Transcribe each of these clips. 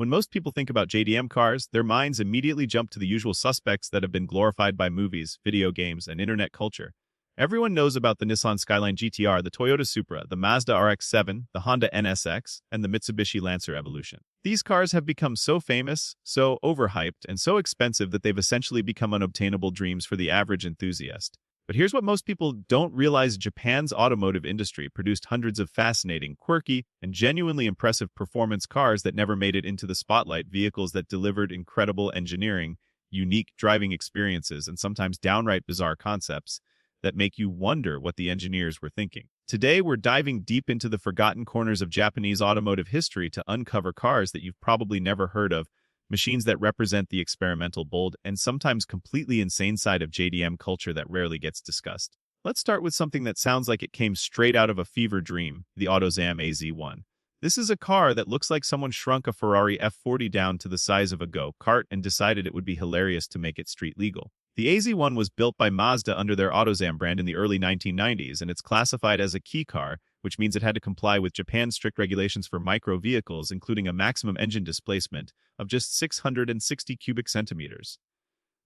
When most people think about JDM cars, their minds immediately jump to the usual suspects that have been glorified by movies, video games, and internet culture. Everyone knows about the Nissan Skyline GT-R, the Toyota Supra, the Mazda RX-7, the Honda NSX, and the Mitsubishi Lancer Evolution. These cars have become so famous, so overhyped, and so expensive that they've essentially become unobtainable dreams for the average enthusiast. But here's what most people don't realize: Japan's automotive industry produced hundreds of fascinating, quirky, and genuinely impressive performance cars that never made it into the spotlight, vehicles that delivered incredible engineering, unique driving experiences, and sometimes downright bizarre concepts that make you wonder what the engineers were thinking. Today, we're diving deep into the forgotten corners of Japanese automotive history to uncover cars that you've probably never heard of, machines that represent the experimental, bold, and sometimes completely insane side of JDM culture that rarely gets discussed. Let's start with something that sounds like it came straight out of a fever dream: the Autozam AZ-1. This is a car that looks like someone shrunk a Ferrari F40 down to the size of a go-kart and decided it would be hilarious to make it street legal. The AZ-1 was built by Mazda under their Autozam brand in the early 1990s, and it's classified as a kei car, which means it had to comply with Japan's strict regulations for micro vehicles, including a maximum engine displacement of just 660 cubic centimeters.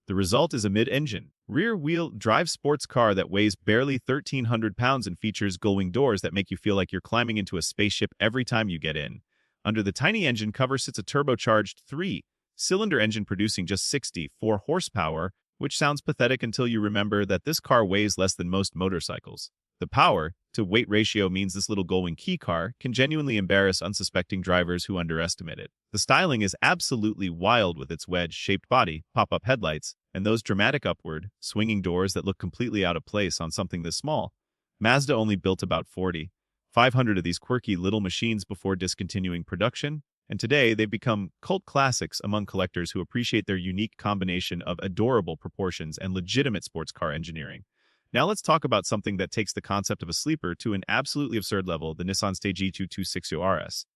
The result is a mid-engine, rear-wheel drive sports car that weighs barely 1,300 pounds and features gull-wing doors that make you feel like you're climbing into a spaceship every time you get in. Under the tiny engine cover sits a turbocharged 3-cylinder engine producing just 64 horsepower, which sounds pathetic until you remember that this car weighs less than most motorcycles. The power-to-weight ratio means this little gull-wing kei car can genuinely embarrass unsuspecting drivers who underestimate it. The styling is absolutely wild, with its wedge-shaped body, pop-up headlights, and those dramatic upward, swinging doors that look completely out of place on something this small. Mazda only built about 4,500 of these quirky little machines before discontinuing production, and today they've become cult classics among collectors who appreciate their unique combination of adorable proportions and legitimate sports car engineering. Now let's talk about something that takes the concept of a sleeper to an absolutely absurd level: the Nissan Stagea 2260 RS.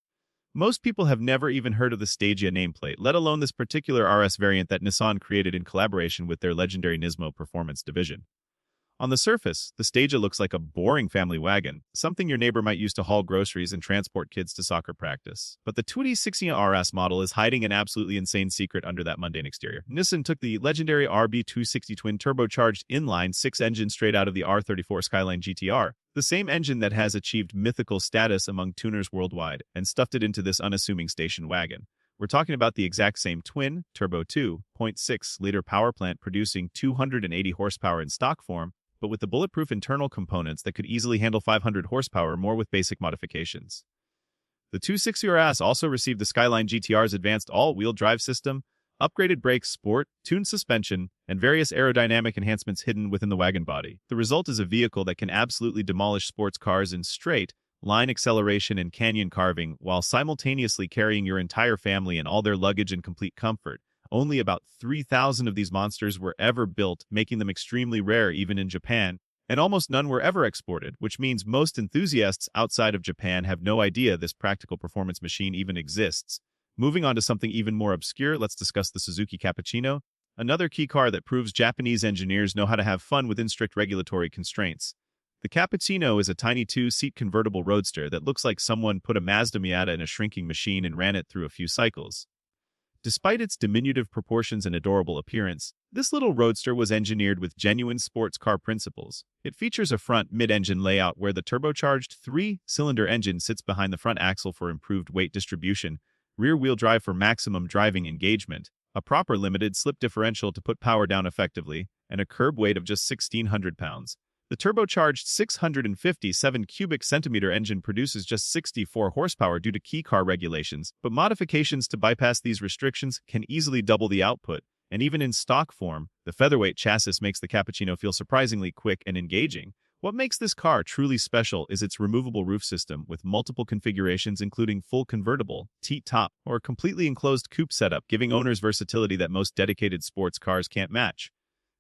Most people have never even heard of the Stagea nameplate, let alone this particular RS variant that Nissan created in collaboration with their legendary Nismo Performance division. On the surface, the Stagea looks like a boring family wagon, something your neighbor might use to haul groceries and transport kids to soccer practice. But the 2260 RS model is hiding an absolutely insane secret under that mundane exterior. Nissan took the legendary RB260 twin-turbocharged inline-6 engine straight out of the R34 Skyline GT-R, the same engine that has achieved mythical status among tuners worldwide, and stuffed it into this unassuming station wagon. We're talking about the exact same twin-turbo 2.6-liter power plant producing 280 horsepower in stock form, but with the bulletproof internal components that could easily handle 500 horsepower or more with basic modifications. The 260 RS also received the Skyline GT-R's advanced all-wheel drive system, upgraded brakes, sport, tuned suspension, and various aerodynamic enhancements hidden within the wagon body. The result is a vehicle that can absolutely demolish sports cars in straight line acceleration and canyon carving, while simultaneously carrying your entire family and all their luggage in complete comfort. Only about 3,000 of these monsters were ever built, making them extremely rare even in Japan, and almost none were ever exported, which means most enthusiasts outside of Japan have no idea this practical performance machine even exists. Moving on to something even more obscure, let's discuss the Suzuki Cappuccino, another kei car that proves Japanese engineers know how to have fun within strict regulatory constraints. The Cappuccino is a tiny two-seat convertible roadster that looks like someone put a Mazda Miata in a shrinking machine and ran it through a few cycles. Despite its diminutive proportions and adorable appearance, this little roadster was engineered with genuine sports car principles. It features a front mid-engine layout where the turbocharged 3-cylinder engine sits behind the front axle for improved weight distribution, rear-wheel drive for maximum driving engagement, a proper limited slip differential to put power down effectively, and a curb weight of just 1,600 pounds. The turbocharged 657 cubic centimeter engine produces just 64 horsepower due to kei car regulations, but modifications to bypass these restrictions can easily double the output, and even in stock form, the featherweight chassis makes the Cappuccino feel surprisingly quick and engaging. What makes this car truly special is its removable roof system with multiple configurations including full convertible, T-top, or completely enclosed coupe setup, giving owners versatility that most dedicated sports cars can't match.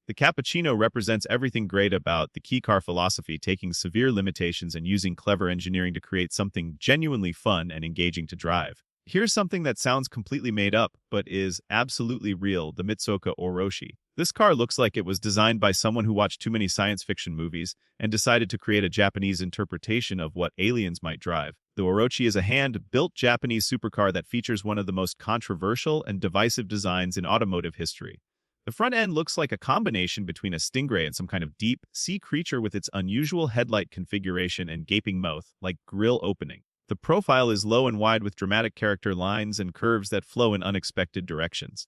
The Cappuccino represents everything great about the kei car philosophy, taking severe limitations and using clever engineering to create something genuinely fun and engaging to drive. Here's something that sounds completely made up, but is absolutely real: the Mitsuoka Orochi. This car looks like it was designed by someone who watched too many science fiction movies and decided to create a Japanese interpretation of what aliens might drive. The Orochi is a hand-built Japanese supercar that features one of the most controversial and divisive designs in automotive history. The front end looks like a combination between a stingray and some kind of deep sea creature with its unusual headlight configuration and gaping mouth, like grill opening. The profile is low and wide with dramatic character lines and curves that flow in unexpected directions.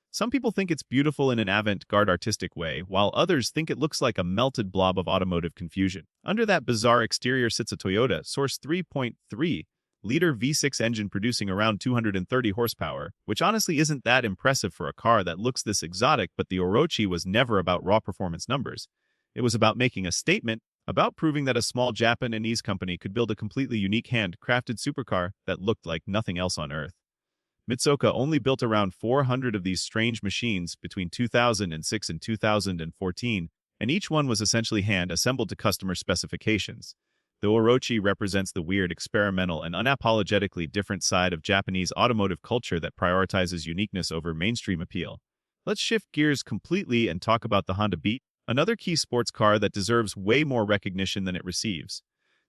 Some people think it's beautiful in an avant-garde artistic way, while others think it looks like a melted blob of automotive confusion. Under that bizarre exterior sits a Toyota Source 3.3-liter V6 engine producing around 230 horsepower, which honestly isn't that impressive for a car that looks this exotic, but the Orochi was never about raw performance numbers. It was about making a statement, about proving that a small Japanese company could build a completely unique hand-crafted supercar that looked like nothing else on Earth. Mitsuoka only built around 400 of these strange machines between 2006 and 2014, and each one was essentially hand-assembled to customer specifications. The Orochi represents the weird, experimental, and unapologetically different side of Japanese automotive culture that prioritizes uniqueness over mainstream appeal. Let's shift gears completely and talk about the Honda Beat, another key sports car that deserves way more recognition than it receives.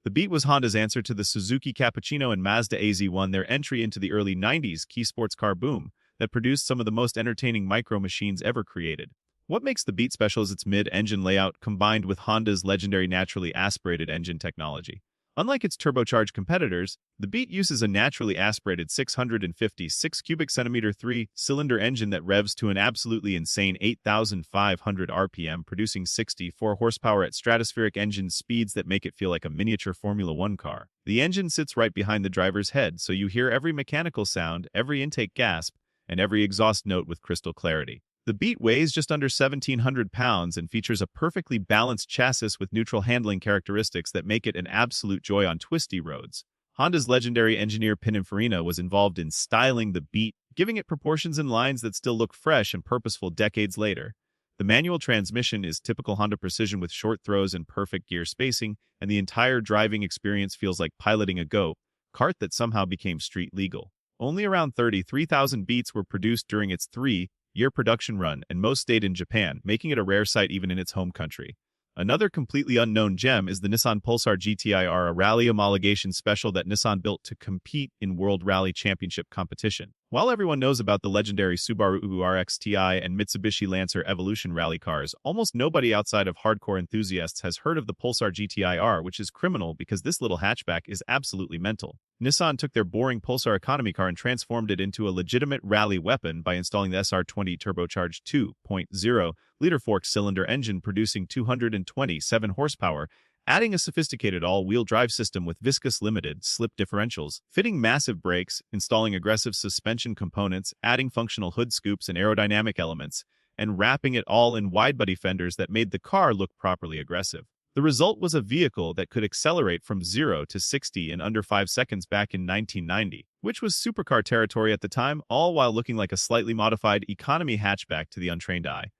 The Beat was Honda's answer to the Suzuki Cappuccino and Mazda AZ-1, their entry into the early 90s key sports car boom that produced some of the most entertaining micro-machines ever created. What makes the Beat special is its mid-engine layout combined with Honda's legendary naturally aspirated engine technology. Unlike its turbocharged competitors, the Beat uses a naturally aspirated 656 cubic centimeter 3-cylinder engine that revs to an absolutely insane 8,500 RPM, producing 64 horsepower at stratospheric engine speeds that make it feel like a miniature Formula One car. The engine sits right behind the driver's head, so you hear every mechanical sound, every intake gasp, and every exhaust note with crystal clarity. The Beat weighs just under 1,700 pounds and features a perfectly balanced chassis with neutral handling characteristics that make it an absolute joy on twisty roads. Honda's legendary engineer Pininfarina was involved in styling the Beat, giving it proportions and lines that still look fresh and purposeful decades later. The manual transmission is typical Honda precision with short throws and perfect gear spacing, and the entire driving experience feels like piloting a go-kart that somehow became street legal. Only around 33,000 Beats were produced during its 3-year production run, and most stayed in Japan, making it a rare sight even in its home country. Another completely unknown gem is the Nissan Pulsar GTI-R, a rally homologation special that Nissan built to compete in World Rally Championship competition. While everyone knows about the legendary Subaru RXTI and Mitsubishi Lancer Evolution rally cars, almost nobody outside of hardcore enthusiasts has heard of the Pulsar GTI-R, which is criminal because this little hatchback is absolutely mental. Nissan took their boring Pulsar economy car and transformed it into a legitimate rally weapon by installing the SR20 turbocharged 2.0-liter forked-cylinder engine producing 227 horsepower, adding a sophisticated all-wheel drive system with viscous limited slip differentials, fitting massive brakes, installing aggressive suspension components, adding functional hood scoops and aerodynamic elements, and wrapping it all in wide-body fenders that made the car look properly aggressive. The result was a vehicle that could accelerate from 0 to 60 in under 5 seconds back in 1990, which was supercar territory at the time, all while looking like a slightly modified economy hatchback to the untrained eye.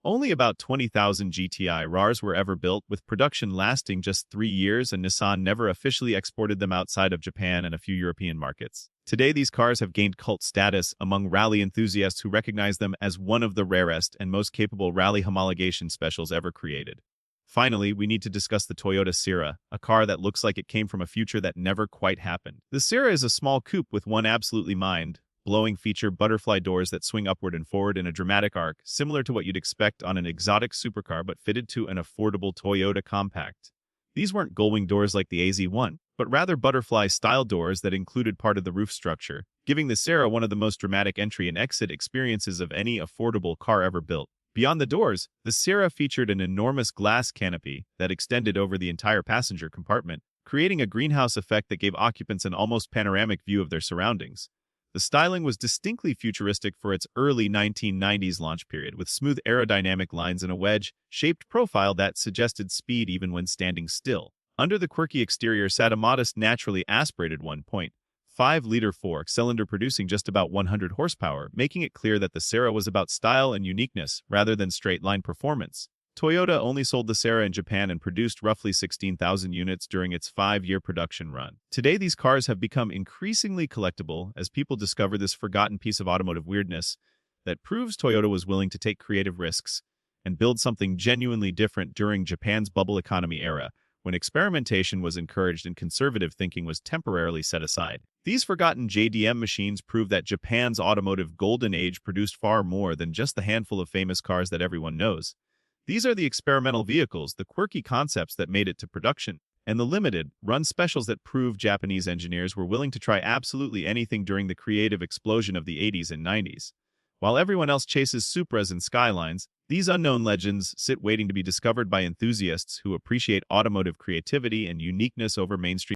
Only about 20,000 GTI-Rs were ever built, with production lasting just 3 years, and Nissan never officially exported them outside of Japan and a few European markets. Today, these cars have gained cult status among rally enthusiasts who recognize them as one of the rarest and most capable rally homologation specials ever created. Finally, we need to discuss the Toyota Sierra, a car that looks like it came from a future that never quite happened. The Sierra is a small coupe with one absolutely mind-blowing feature: butterfly doors that swing upward and forward in a dramatic arc, similar to what you'd expect on an exotic supercar but fitted to an affordable Toyota compact. These weren't gullwing doors like the AZ-1, but rather butterfly-style doors that included part of the roof structure, giving the Sierra one of the most dramatic entry and exit experiences of any affordable car ever built. Beyond the doors, the Sierra featured an enormous glass canopy that extended over the entire passenger compartment, creating a greenhouse effect that gave occupants an almost panoramic view of their surroundings. The styling was distinctly futuristic for its early 1990s launch period, with smooth aerodynamic lines and a wedge-shaped profile that suggested speed even when standing still. Under the quirky exterior sat a modest, naturally aspirated 1.5-liter four-cylinder producing just about 100 horsepower, making it clear that the Sierra was about style and uniqueness rather than straight-line performance. Toyota only sold the Sierra in Japan and produced roughly 16,000 units during its 5-year production run. Today, these cars have become increasingly collectible as people discover this forgotten piece of automotive weirdness that proves Toyota was willing to take creative risks and build something genuinely different during Japan's bubble economy era, when experimentation was encouraged and conservative thinking was temporarily set aside. These forgotten JDM machines prove that Japan's automotive golden age produced far more than just the handful of famous cars that everyone knows. These are the experimental vehicles, the quirky concepts that made it to production, and the limited, run specials that proved Japanese engineers were willing to try absolutely anything during the creative explosion of the 80s and 90s. While everyone else chases Supras and Skylines, these unknown legends sit waiting to be discovered by enthusiasts who appreciate automotive creativity and uniqueness over mainstream